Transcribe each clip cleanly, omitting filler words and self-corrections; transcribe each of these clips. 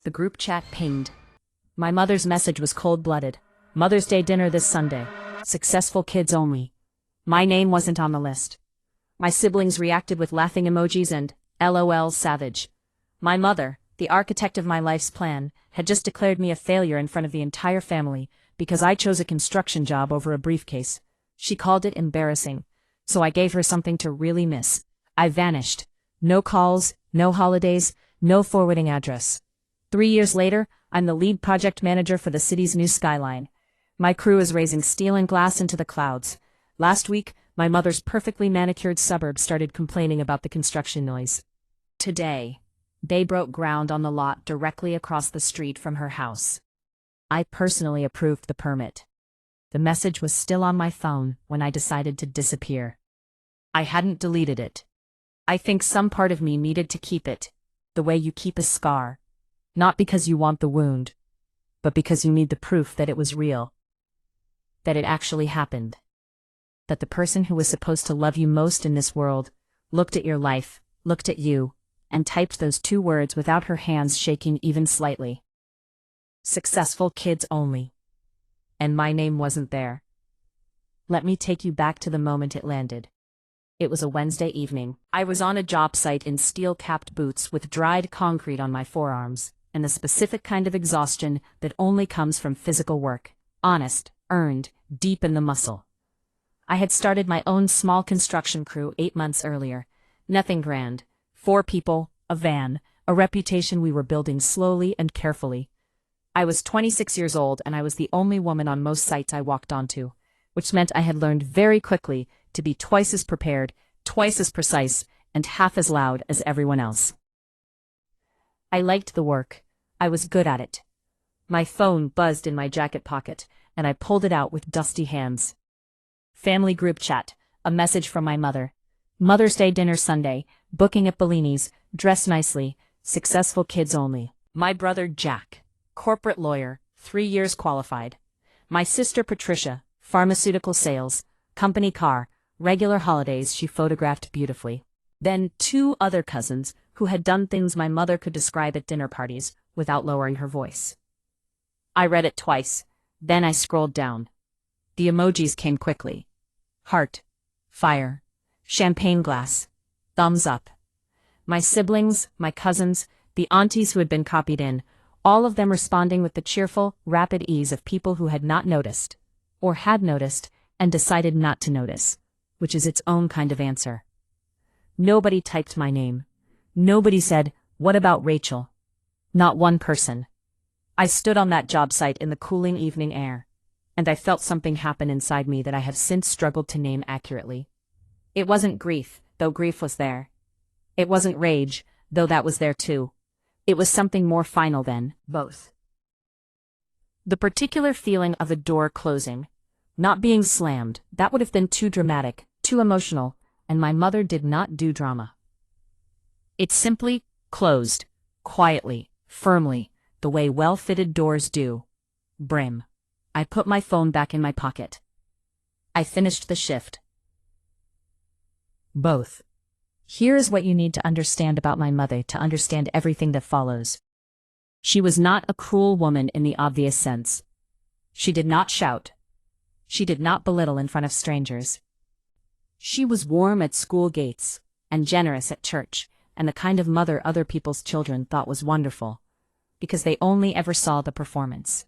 The group chat pinged. My mother's message was cold-blooded. Mother's Day dinner this Sunday. Successful kids only. My name wasn't on the list. My siblings reacted with laughing emojis and LOL savage. My mother, the architect of my life's plan, had just declared me a failure in front of the entire family because I chose a construction job over a briefcase. She called it embarrassing, so I gave her something to really miss. I vanished. No calls, no holidays, no forwarding address. 3 years later, I'm the lead project manager for the city's new skyline. My crew is raising steel and glass into the clouds. Last week, my mother's perfectly manicured suburb started complaining about the construction noise. Today, they broke ground on the lot directly across the street from her house. I personally approved the permit. The message was still on my phone when I decided to disappear. I hadn't deleted it. I think some part of me needed to keep it, the way you keep a scar. Not because you want the wound, but because you need the proof that it was real. That it actually happened. That the person who was supposed to love you most in this world looked at your life, looked at you, and typed those 2 words without her hands shaking even slightly. Successful kids only. And my name wasn't there. Let me take you back to the moment it landed. It was a Wednesday evening. I was on a job site in steel-capped boots with dried concrete on my forearms, and the specific kind of exhaustion that only comes from physical work. Honest, earned, deep in the muscle. I had started my own small construction crew 8 months earlier. Nothing grand. 4 people, a van, a reputation we were building slowly and carefully. I was 26 years old and I was the only woman on most sites I walked onto, which meant I had learned very quickly to be twice as prepared, twice as precise, and half as loud as everyone else. I liked the work. I was good at it. My phone buzzed in my jacket pocket, and I pulled it out with dusty hands. Family group chat, a message from my mother. Mother's Day dinner Sunday, booking at Bellini's, dress nicely, successful kids only. My brother Jack, corporate lawyer, 3 years qualified. My sister Patricia, pharmaceutical sales, company car, regular holidays she photographed beautifully. Then 2 other cousins who had done things my mother could describe at dinner parties without lowering her voice. I read it twice, then I scrolled down. The emojis came quickly. Heart, fire, champagne glass, thumbs up. My siblings, my cousins, the aunties who had been copied in, all of them responding with the cheerful, rapid ease of people who had not noticed, or had noticed, and decided not to notice, which is its own kind of answer. Nobody typed my name. Nobody said, "What about Rachel?" Not one person. I stood on that job site in the cooling evening air, and I felt something happen inside me that I have since struggled to name accurately. It wasn't grief, though grief was there. It wasn't rage, though that was there too. It was something more final than both. The particular feeling of a door closing, not being slammed, that would have been too dramatic, too emotional, and my mother did not do drama. It simply closed, quietly, firmly, the way well-fitted doors do. Brim. I put my phone back in my pocket. I finished the shift. Both. Here is what you need to understand about my mother to understand everything that follows. She was not a cruel woman in the obvious sense. She did not shout. She did not belittle in front of strangers. She was warm at school gates, and generous at church, and the kind of mother other people's children thought was wonderful, because they only ever saw the performance.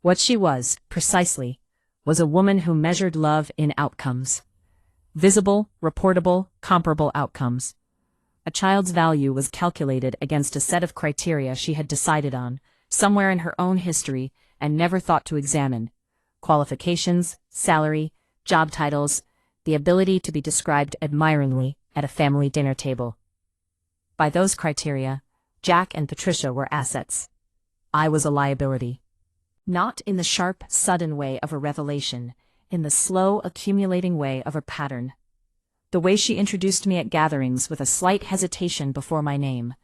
What she was, precisely, was a woman who measured love in outcomes. Visible, reportable, comparable outcomes. A child's value was calculated against a set of criteria she had decided on, somewhere in her own history, and never thought to examine. Qualifications, salary, job titles, the ability to be described admiringly at a family dinner table. By those criteria, Jack and Patricia were assets. I was a liability. Not in the sharp, sudden way of a revelation, in the slow, accumulating way of a pattern. The way she introduced me at gatherings with a slight hesitation before my name,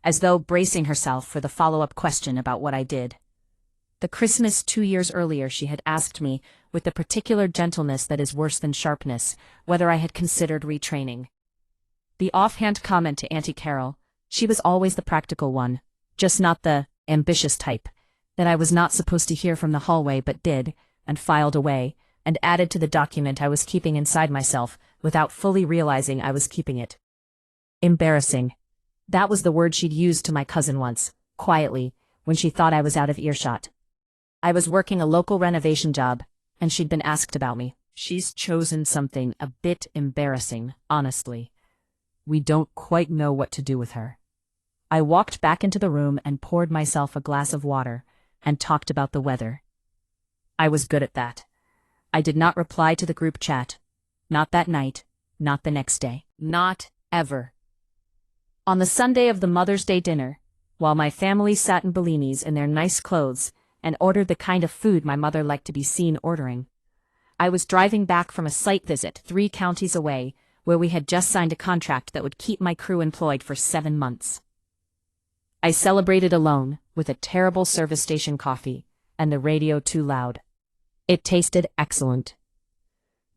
as though bracing herself for the follow-up question about what I did. The Christmas 2 years earlier she had asked me, with the particular gentleness that is worse than sharpness, whether I had considered retraining. The offhand comment to Auntie Carol, she was always the practical one. Just not the ambitious type that I was not supposed to hear from the hallway but did, and filed away, and added to the document I was keeping inside myself without fully realizing I was keeping it. Embarrassing. That was the word she'd used to my cousin once, quietly, when she thought I was out of earshot. I was working a local renovation job, and she'd been asked about me. She's chosen something a bit embarrassing, honestly. We don't quite know what to do with her. I walked back into the room and poured myself a glass of water, and talked about the weather. I was good at that. I did not reply to the group chat. Not that night, not the next day, not ever. On the Sunday of the Mother's Day dinner, while my family sat in Bellinis in their nice clothes and ordered the kind of food my mother liked to be seen ordering, I was driving back from a site visit 3 counties away where we had just signed a contract that would keep my crew employed for 7 months. I celebrated alone with a terrible service station coffee and the radio too loud. It tasted excellent.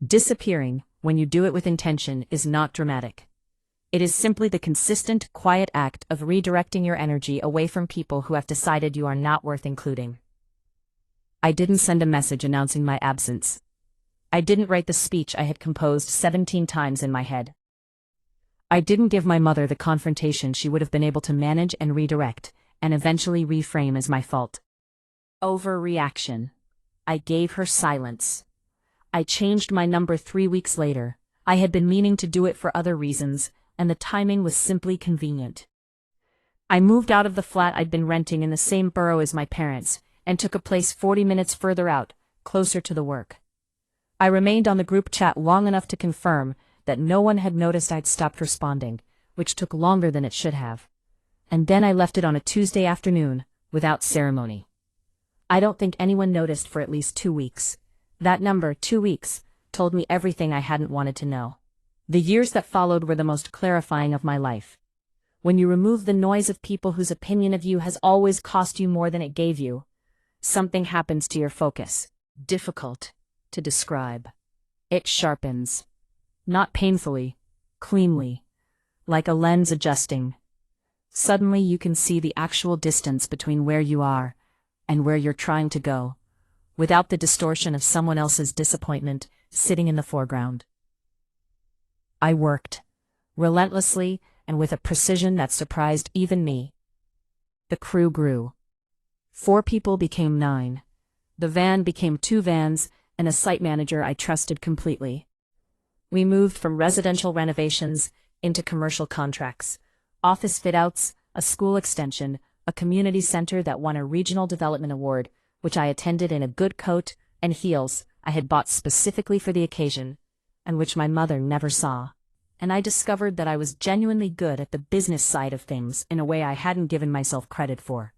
Disappearing, when you do it with intention, is not dramatic. It is simply the consistent, quiet act of redirecting your energy away from people who have decided you are not worth including. I didn't send a message announcing my absence. I didn't write the speech I had composed 17 times in my head. I didn't give my mother the confrontation she would have been able to manage and redirect, and eventually reframe as my fault. Overreaction. I gave her silence. I changed my number 3 weeks later. I had been meaning to do it for other reasons, and the timing was simply convenient. I moved out of the flat I'd been renting in the same borough as my parents, and took a place 40 minutes further out, closer to the work. I remained on the group chat long enough to confirm that no one had noticed I'd stopped responding, which took longer than it should have. And then I left it on a Tuesday afternoon, without ceremony. I don't think anyone noticed for at least 2 weeks. That number, 2 weeks, told me everything I hadn't wanted to know. The years that followed were the most clarifying of my life. When you remove the noise of people whose opinion of you has always cost you more than it gave you, something happens to your focus. Difficult to describe. It sharpens. Not painfully, cleanly, like a lens adjusting. Suddenly you can see the actual distance between where you are and where you're trying to go, without the distortion of someone else's disappointment sitting in the foreground. I worked, relentlessly and with a precision that surprised even me. The crew grew. 4 people became 9. The van became 2 vans, and a site manager I trusted completely. We moved from residential renovations into commercial contracts, office fit-outs, a school extension, a community center that won a regional development award, which I attended in a good coat and heels I had bought specifically for the occasion, and which my mother never saw. And I discovered that I was genuinely good at the business side of things in a way I hadn't given myself credit for.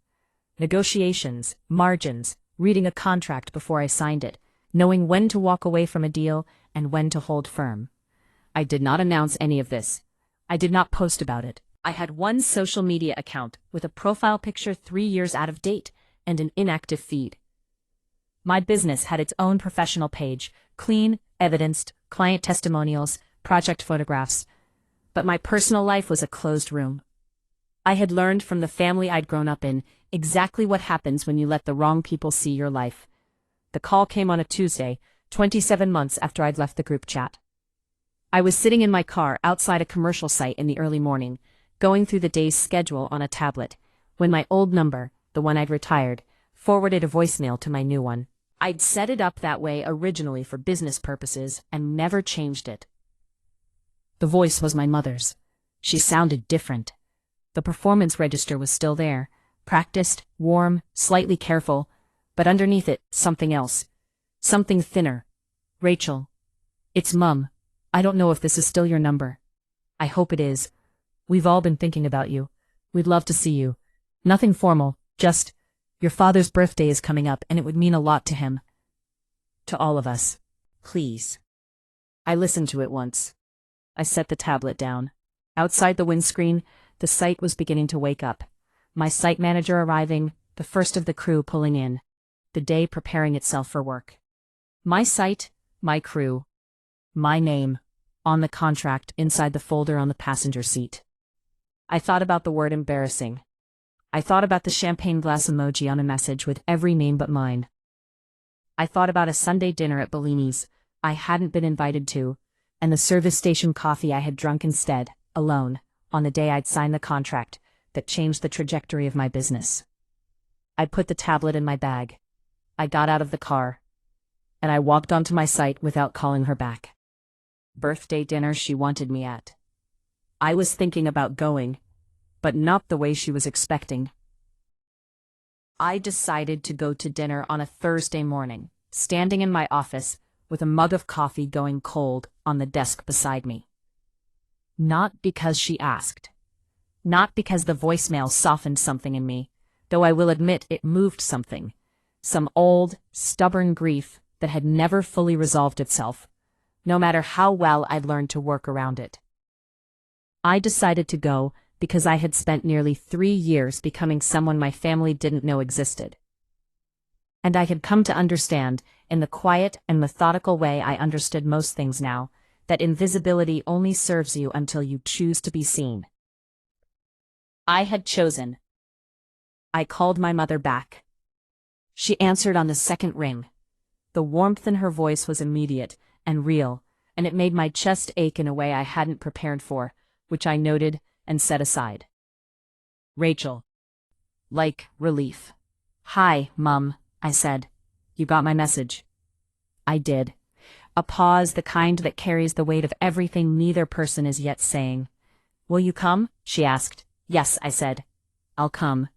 Negotiations, margins, reading a contract before I signed it, knowing when to walk away from a deal and when to hold firm. I did not announce any of this. I did not post about it. I had one social media account with a profile picture 3 years out of date and an inactive feed. My business had its own professional page, clean, evidenced, client testimonials, project photographs, but my personal life was a closed room. I had learned from the family I'd grown up in exactly what happens when you let the wrong people see your life. The call came on a Tuesday, 27 months after I'd left the group chat. I was sitting in my car outside a commercial site in the early morning, going through the day's schedule on a tablet, when my old number, the one I'd retired, forwarded a voicemail to my new one. I'd set it up that way originally for business purposes and never changed it. The voice was my mother's. She sounded different. The performance register was still there, practiced, warm, slightly careful, but underneath it, something else. Something thinner. Rachel. It's Mum. I don't know if this is still your number. I hope it is. We've all been thinking about you. We'd love to see you. Nothing formal, just, your father's birthday is coming up and it would mean a lot to him. To all of us. Please. I listened to it once. I set the tablet down. Outside the windscreen, the site was beginning to wake up. My site manager arriving, the first of the crew pulling in. The day preparing itself for work. My site, my crew. My name, on the contract inside the folder on the passenger seat. I thought about the word embarrassing. I thought about the champagne glass emoji on a message with every name but mine. I thought about a Sunday dinner at Bellini's I hadn't been invited to, and the service station coffee I had drunk instead, alone, on the day I'd signed the contract that changed the trajectory of my business. I put the tablet in my bag. I got out of the car, and I walked onto my site without calling her back. Birthday dinner she wanted me at. I was thinking about going, but not the way she was expecting. I decided to go to dinner on a Thursday morning, standing in my office with a mug of coffee going cold on the desk beside me. Not because she asked. Not because the voicemail softened something in me, though I will admit it moved something. Some old, stubborn grief that had never fully resolved itself, no matter how well I'd learned to work around it. I decided to go because I had spent nearly 3 years becoming someone my family didn't know existed. And I had come to understand, in the quiet and methodical way I understood most things now, that invisibility only serves you until you choose to be seen. I had chosen. I called my mother back. She answered on the second ring. The warmth in her voice was immediate and real, and it made my chest ache in a way I hadn't prepared for, which I noted and set aside. Rachel. Like relief. "Hi, Mum," I said. "You got my message?" I did. A pause, the kind that carries the weight of everything neither person is yet saying. "Will you come?" she asked. "Yes," I said. "I'll come."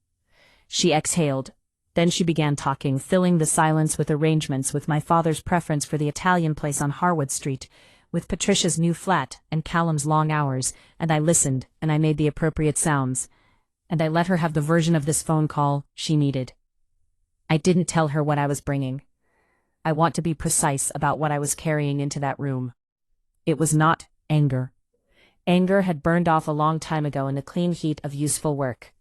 She exhaled. Then she began talking, filling the silence with arrangements, with my father's preference for the Italian place on Harwood Street, with Patricia's new flat and Callum's long hours, and I listened, and I made the appropriate sounds, and I let her have the version of this phone call she needed. I didn't tell her what I was bringing. I want to be precise about what I was carrying into that room. It was not anger. Anger had burned off a long time ago in the clean heat of useful work.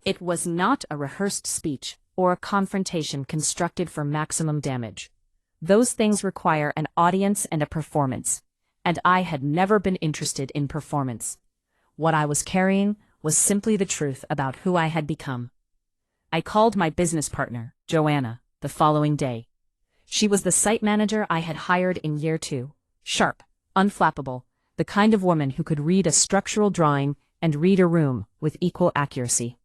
It was not a rehearsed speech or a confrontation constructed for maximum damage. Those things require an audience and a performance, and I had never been interested in performance. What I was carrying was simply the truth about who I had become. I called my business partner, Joanna, the following day. She was the site manager I had hired in year 2, sharp, unflappable, the kind of woman who could read a structural drawing and read a room with equal accuracy.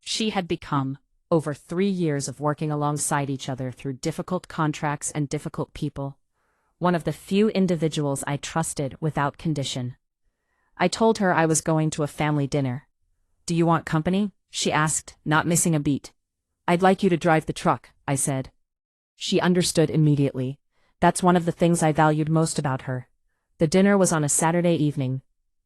She had become, over 3 years of working alongside each other through difficult contracts and difficult people, one of the few individuals I trusted without condition. I told her I was going to a family dinner. "Do you want company?" she asked, not missing a beat. "I'd like you to drive the truck," I said. She understood immediately. That's one of the things I valued most about her. The dinner was on a Saturday evening.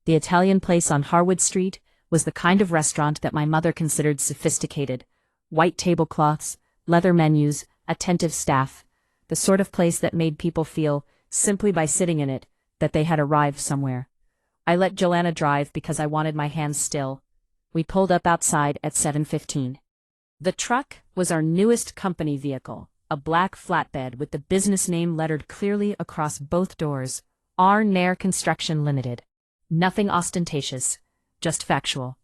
The Italian place on Harwood Street was the kind of restaurant that my mother considered sophisticated. White tablecloths, leather menus, attentive staff, the sort of place that made people feel, simply by sitting in it, that they had arrived somewhere. I let Joanna drive because I wanted my hands still. We pulled up outside at 7:15. The truck was our newest company vehicle, a black flatbed with the business name lettered clearly across both doors, R. Nair Construction Limited. Nothing ostentatious, just factual.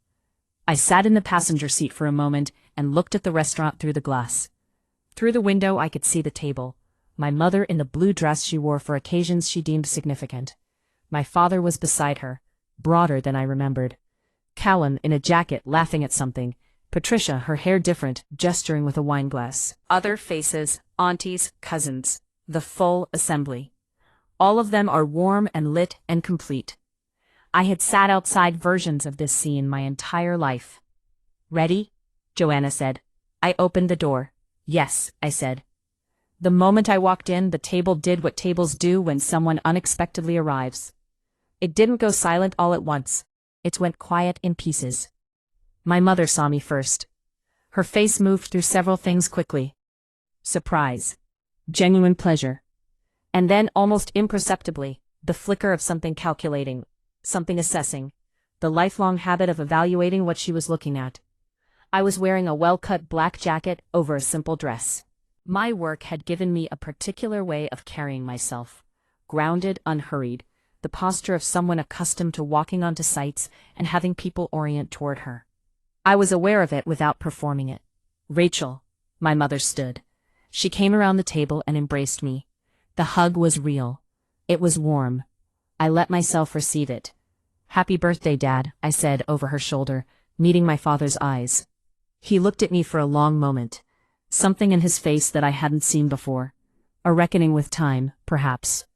I sat in the passenger seat for a moment and looked at the restaurant through the glass. Through the window I could see the table, my mother in the blue dress she wore for occasions she deemed significant. My father was beside her, broader than I remembered. Callum in a jacket laughing at something, Patricia, her hair different, gesturing with a wineglass. Other faces, aunties, cousins, the full assembly. All of them are warm and lit and complete. I had sat outside versions of this scene my entire life. "Ready?" Joanna said. I opened the door. "Yes," I said. The moment I walked in, the table did what tables do when someone unexpectedly arrives. It didn't go silent all at once. It went quiet in pieces. My mother saw me first. Her face moved through several things quickly. Surprise. Genuine pleasure. And then, almost imperceptibly, the flicker of something calculating, something assessing, the lifelong habit of evaluating what she was looking at. I was wearing a well-cut black jacket over a simple dress. My work had given me a particular way of carrying myself, grounded, unhurried, the posture of someone accustomed to walking onto sites and having people orient toward her. I was aware of it without performing it. Rachel, my mother stood. She came around the table and embraced me. The hug was real. It was warm. I let myself receive it. "Happy birthday, Dad," I said over her shoulder, meeting my father's eyes. He looked at me for a long moment. Something in his face that I hadn't seen before. A reckoning with time, perhaps.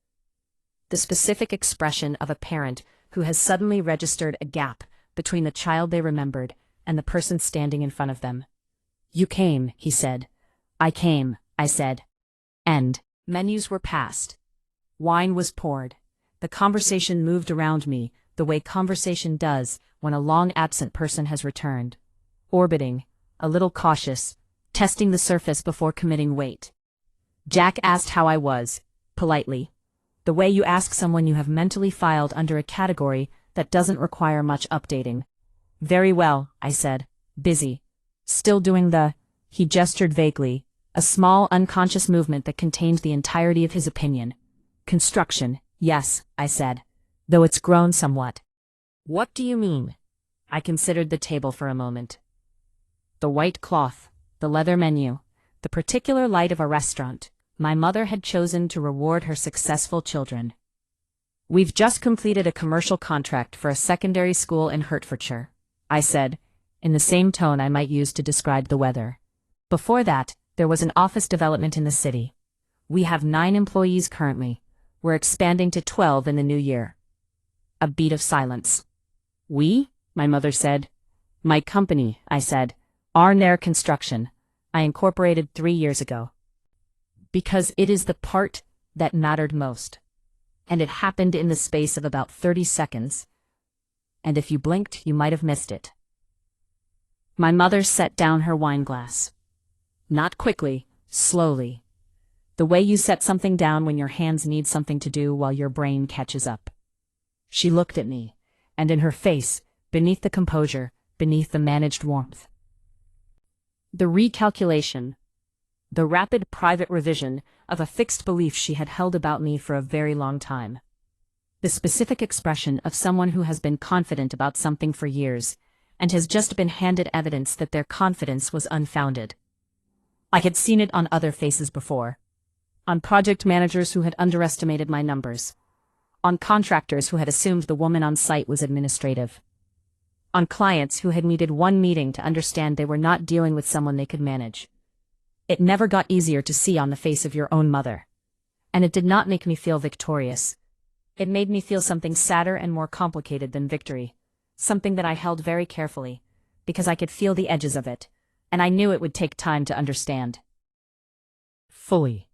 The specific expression of a parent who has suddenly registered a gap between the child they remembered and the person standing in front of them. "You came," he said. "I came," I said. And menus were passed. Wine was poured. The conversation moved around me, the way conversation does when a long-absent person has returned. Orbiting, a little cautious, testing the surface before committing weight. Jack asked how I was, politely. The way you ask someone you have mentally filed under a category that doesn't require much updating. "Very well," I said. "Busy. Still doing the—" He gestured vaguely, a small unconscious movement that contained the entirety of his opinion. "Construction, yes," I said, "though it's grown somewhat." "What do you mean?" I considered the table for a moment. The white cloth, the leather menu, the particular light of a restaurant. My mother had chosen to reward her successful children. "We've just completed a commercial contract for a secondary school in Hertfordshire," I said, in the same tone I might use to describe the weather. "Before that, there was an office development in the city. We have 9 employees currently. We're expanding to 12 in the new year." A beat of silence. "We?" my mother said. "My company," I said. "Arnair Construction. I incorporated 3 years ago. Because it is the part that mattered most. And it happened in the space of about 30 seconds. And if you blinked, you might have missed it." My mother set down her wine glass. Not quickly, slowly. The way you set something down when your hands need something to do while your brain catches up. She looked at me, and in her face, beneath the composure, beneath the managed warmth, the recalculation, the rapid private revision of a fixed belief she had held about me for a very long time. The specific expression of someone who has been confident about something for years, and has just been handed evidence that their confidence was unfounded. I had seen it on other faces before. On project managers who had underestimated my numbers. On contractors who had assumed the woman on site was administrative. On clients who had needed one meeting to understand they were not dealing with someone they could manage. It never got easier to see on the face of your own mother. And it did not make me feel victorious. It made me feel something sadder and more complicated than victory. Something that I held very carefully, because I could feel the edges of it, and I knew it would take time to understand. Fully.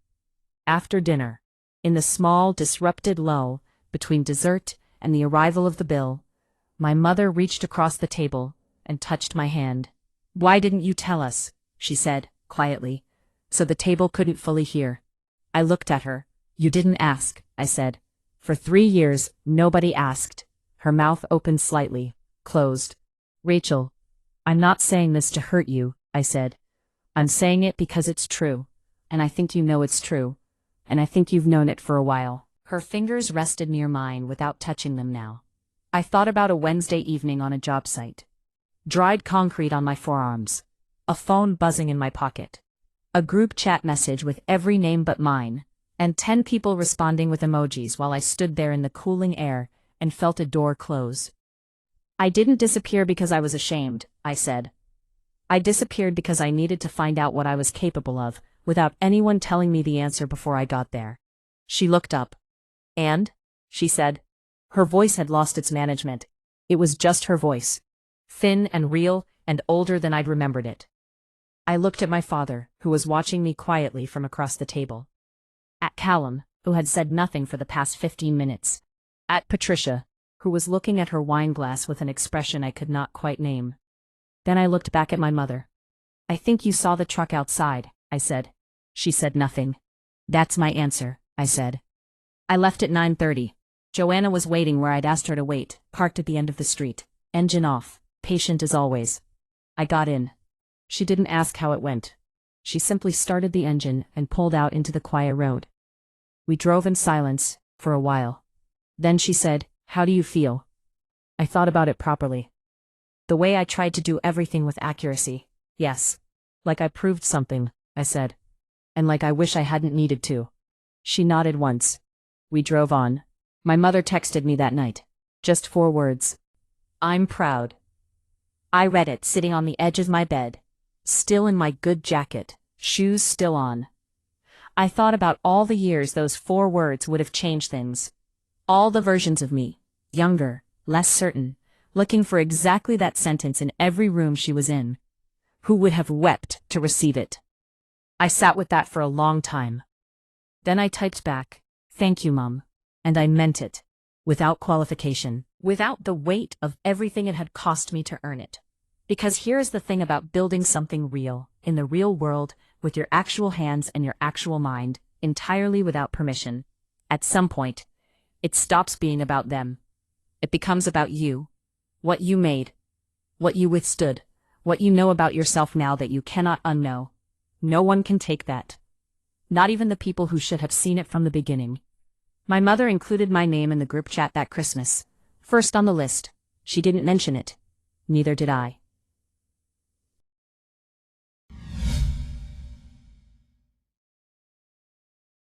After dinner, in the small, disrupted lull between dessert and the arrival of the bill, my mother reached across the table and touched my hand. "Why didn't you tell us?" she said, quietly, so the table couldn't fully hear. I looked at her. "You didn't ask," I said. "For 3 years, nobody asked." Her mouth opened slightly, closed. "Rachel, I'm not saying this to hurt you," I said. "I'm saying it because it's true, and I think you know it's true, and I think you've known it for a while." Her fingers rested near mine without touching them now. I thought about a Wednesday evening on a job site. Dried concrete on my forearms. A phone buzzing in my pocket. A group chat message with every name but mine, and 10 people responding with emojis while I stood there in the cooling air and felt a door close. "I didn't disappear because I was ashamed," I said. "I disappeared because I needed to find out what I was capable of, without anyone telling me the answer before I got there." She looked up. "And?" she said. Her voice had lost its management. It was just her voice. Thin and real and older than I'd remembered it. I looked at my father, who was watching me quietly from across the table. At Callum, who had said nothing for the past 15 minutes. At Patricia, who was looking at her wine glass with an expression I could not quite name. Then I looked back at my mother. "I think you saw the truck outside," I said. She said nothing. "That's my answer," I said. I left at 9:30. Joanna was waiting where I'd asked her to wait, parked at the end of the street. Engine off, patient as always. I got in. She didn't ask how it went. She simply started the engine and pulled out into the quiet road. We drove in silence, for a while. Then she said, "How do you feel?" I thought about it properly. The way I tried to do everything with accuracy. Yes. Like I proved something, I said. And like I wish I hadn't needed to. She nodded once. We drove on. My mother texted me that night. Just 4 words. I'm proud. I read it sitting on the edge of my bed. Still in my good jacket, shoes still on. I thought about all the years those 4 words would have changed things. All the versions of me, younger, less certain, looking for exactly that sentence in every room she was in. Who would have wept to receive it? I sat with that for a long time. Then I typed back, "Thank you, Mom." And I meant it. Without qualification. Without the weight of everything it had cost me to earn it. Because here's the thing about building something real, in the real world, with your actual hands and your actual mind, entirely without permission. At some point, it stops being about them. It becomes about you. What you made. What you withstood. What you know about yourself now that you cannot unknow. No one can take that. Not even the people who should have seen it from the beginning. My mother included my name in the group chat that Christmas. First on the list. She didn't mention it. Neither did I.